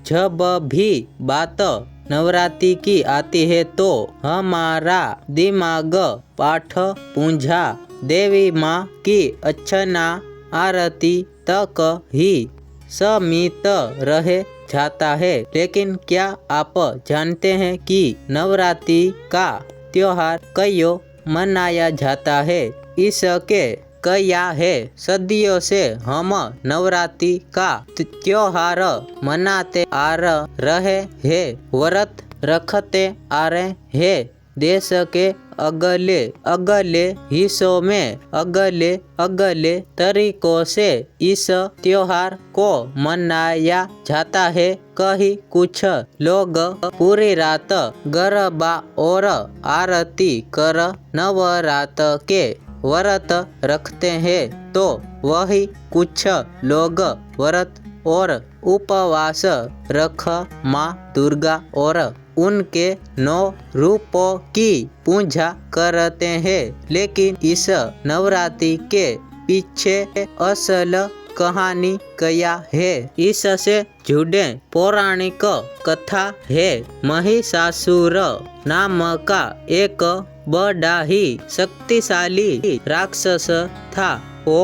जब भी बात नवरात्रि की आती है तो हमारा दिमाग पाठ पूजा देवी माँ की अर्चना आरती तक ही सीमित रह जाता है। लेकिन क्या आप जानते हैं कि नवरात्रि का त्योहार क्यों मनाया जाता है? इसके क्या है सदियों से हम नवरात्रि का त्योहार मनाते आ रहे हैं, व्रत रखते आ रहे हैं। देश के अगले अगले हिस्सों में अगले अगले तरीकों से इस त्योहार को मनाया जाता है। कहीं कुछ लोग पूरी रात गरबा और आरती कर नवरात्र के व्रत रखते हैं, तो वही कुछ लोग व्रत और उपवास रख माँ दुर्गा और उनके 9 रूपों की पूजा करते हैं। लेकिन इस नवरात्रि के पीछे असल कहानी क्या है? इससे जुड़े पौराणिक कथा है। महिषासुर नाम का एक बड़ा ही शक्तिशाली राक्षस था। वो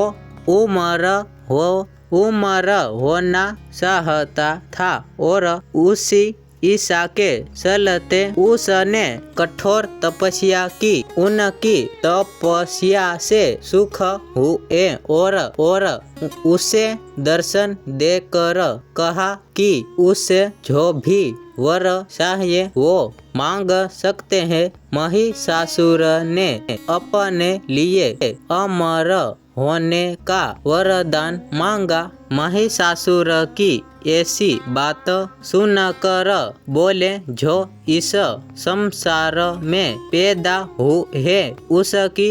उम्र होना चाहता था और उसी ईसा के चलते उसने कठोर तपस्या की। उनकी तपस्या से सुख हुए और उसे दर्शन देकर कहा कि उसे जो भी वर चाहिए वो मांग सकते हैं। महिषासुर ने अपने लिए अमर होने का वरदान मांगा। महिषासुर की ऐसी बात सुनकर बोले, जो इस संसार में पैदा हुए उसकी